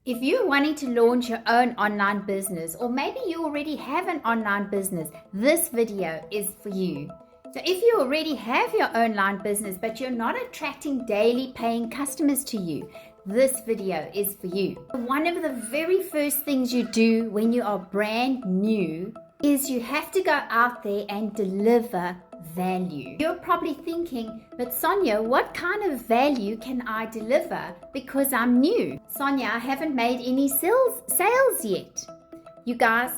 If you're wanting to launch your own online business, or maybe you already have an online business, this video is for you. So if you already have your online business, but you're not attracting daily paying customers to you, this video is for you. One of the very first things you do when you are brand new is you have to go out there and deliver value. You're probably thinking, but Sonya, what kind of value can I deliver because I'm new? Sonya, I haven't made any sales yet. You guys,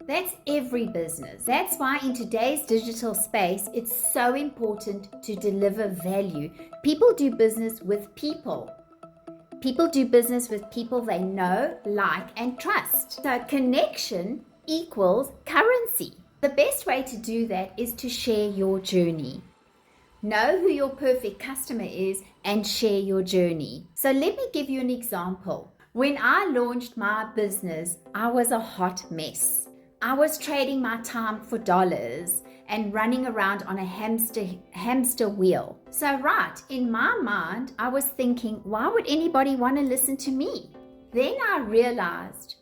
that's every business. That's why in today's digital space, it's so important to deliver value. People do business with people. People do business with people they know, like, and trust. So connection equals currency. The best way to do that is to share your journey. Know who your perfect customer is and share your journey. So let me give you an example. When I launched my business, I was a hot mess. I was trading my time for dollars and running around on a hamster wheel. So right, in my mind, I was thinking, why would anybody want to listen to me? Then I realized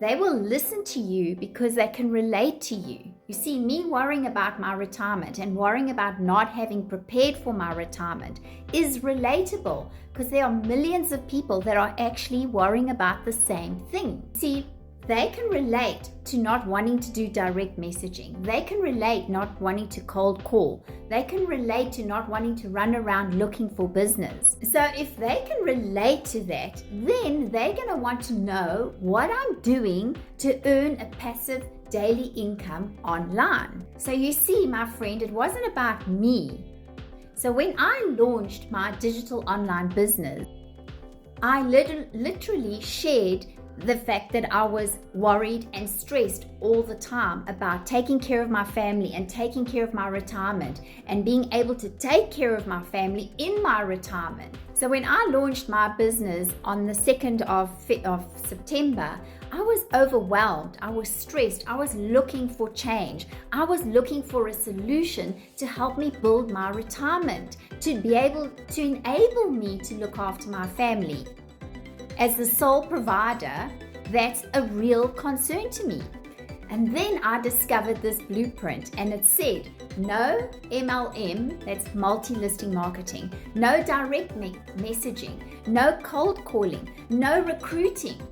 they will listen to you because they can relate to you. You see, me worrying about my retirement and worrying about not having prepared for my retirement is relatable because there are millions of people that are actually worrying about the same thing. See, they can relate to not wanting to do direct messaging. They can relate not wanting to cold call. They can relate to not wanting to run around looking for business. So if they can relate to that, then they're going to want to know what I'm doing to earn a passive daily income online. So you see, my friend, it wasn't about me. So when I launched my digital online business, I literally shared the fact that I was worried and stressed all the time about taking care of my family and taking care of my retirement and being able to take care of my family in my retirement. So when I launched my business on the 2nd of September, I was overwhelmed, I was stressed, I was looking for change. I was looking for a solution to help me build my retirement, to be able to enable me to look after my family. As the sole provider, that's a real concern to me. And then I discovered this blueprint and it said, no MLM, that's multi-listing marketing, no direct messaging, no cold calling, no recruiting,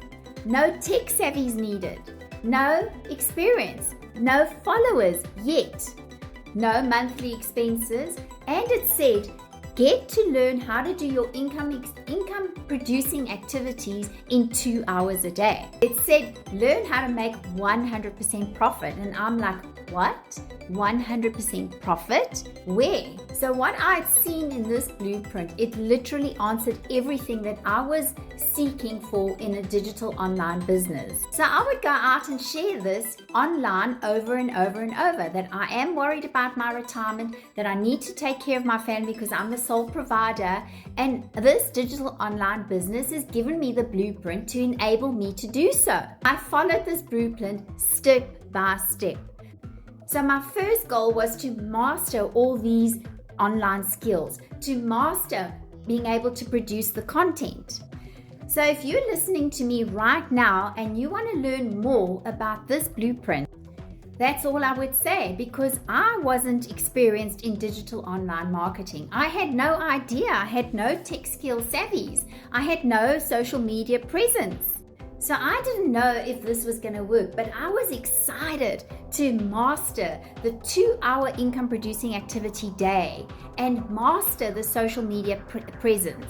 no tech savvies needed, no experience, no followers yet, no monthly expenses, and it said, get to learn how to do your income producing activities in 2 hours a day. It said, learn how to make 100% profit. And I'm like, what? 100% profit? Where? So what I'd seen in this blueprint, it literally answered everything that I was seeking for in a digital online business. So I would go out and share this online over and over and over, that I am worried about my retirement, that I need to take care of my family because I'm the sole provider, and this digital online business has given me the blueprint to enable me to do so. I followed this blueprint step by step. So my first goal was to master all these online skills, to master being able to produce the content. So if you're listening to me right now and you want to learn more about this blueprint, that's all I would say, because I wasn't experienced in digital online marketing. I had no idea. I had no tech skill savvies. I had no social media presence. So I didn't know if this was going to work, but I was excited to master the 2-hour income producing activity day and master the social media presence.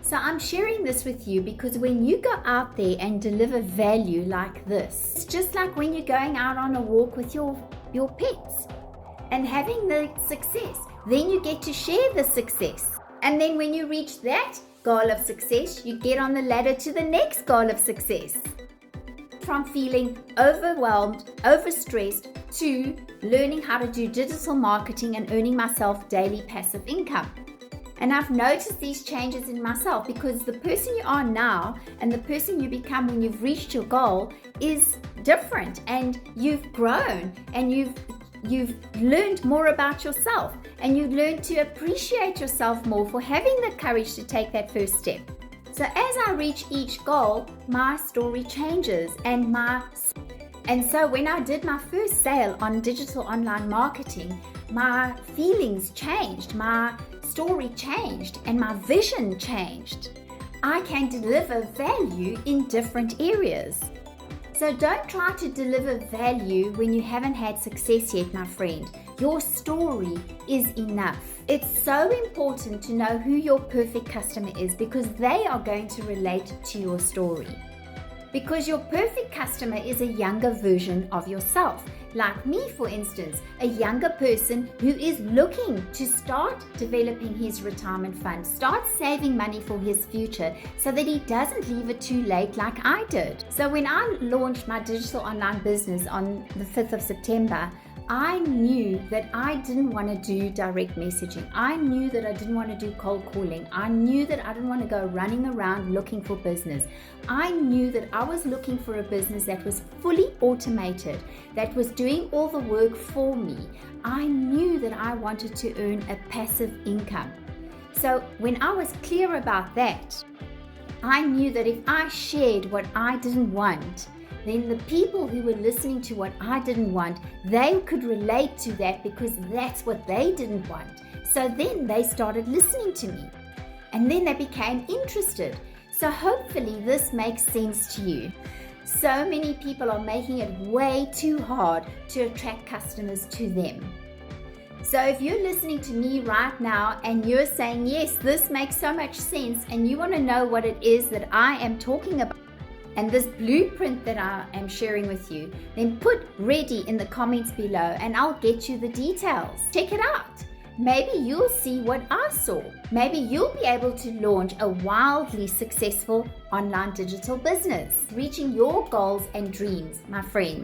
So I'm sharing this with you because when you go out there and deliver value like this, it's just like when you're going out on a walk with your pets and having the success. Then you get to share the success. And then when you reach that goal of success, you get on the ladder to the next goal of success. From feeling overwhelmed, overstressed, to learning how to do digital marketing and earning myself daily passive income. And I've noticed these changes in myself because the person you are now and the person you become when you've reached your goal is different, and you've grown and you've learned more about yourself, and you've learned to appreciate yourself more for having the courage to take that first step. So as I reach each goal, my story changes and so when I did my first sale on digital online marketing, my feelings changed, my story changed, and my vision changed. I can deliver value in different areas. So don't try to deliver value when you haven't had success yet, my friend. Your story is enough. It's so important to know who your perfect customer is because they are going to relate to your story. Because your perfect customer is a younger version of yourself. Like me, for instance, a younger person who is looking to start developing his retirement fund, start saving money for his future so that he doesn't leave it too late like I did. So when I launched my digital online business on the 5th of September, I knew that I didn't want to do direct messaging. I knew that I didn't want to do cold calling. I knew that I didn't want to go running around looking for business. I knew that I was looking for a business that was fully automated, that was doing all the work for me. I knew that I wanted to earn a passive income. So when I was clear about that, I knew that if I shared what I didn't want, then the people who were listening to what I didn't want, they could relate to that because that's what they didn't want. So then they started listening to me and then they became interested. So hopefully this makes sense to you. So many people are making it way too hard to attract customers to them. So if you're listening to me right now and you're saying, yes, this makes so much sense, and you want to know what it is that I am talking about, and this blueprint that I am sharing with you, then put ready in the comments below and I'll get you the details. Check it out. Maybe you'll see what I saw. Maybe you'll be able to launch a wildly successful online digital business, reaching your goals and dreams, my friends.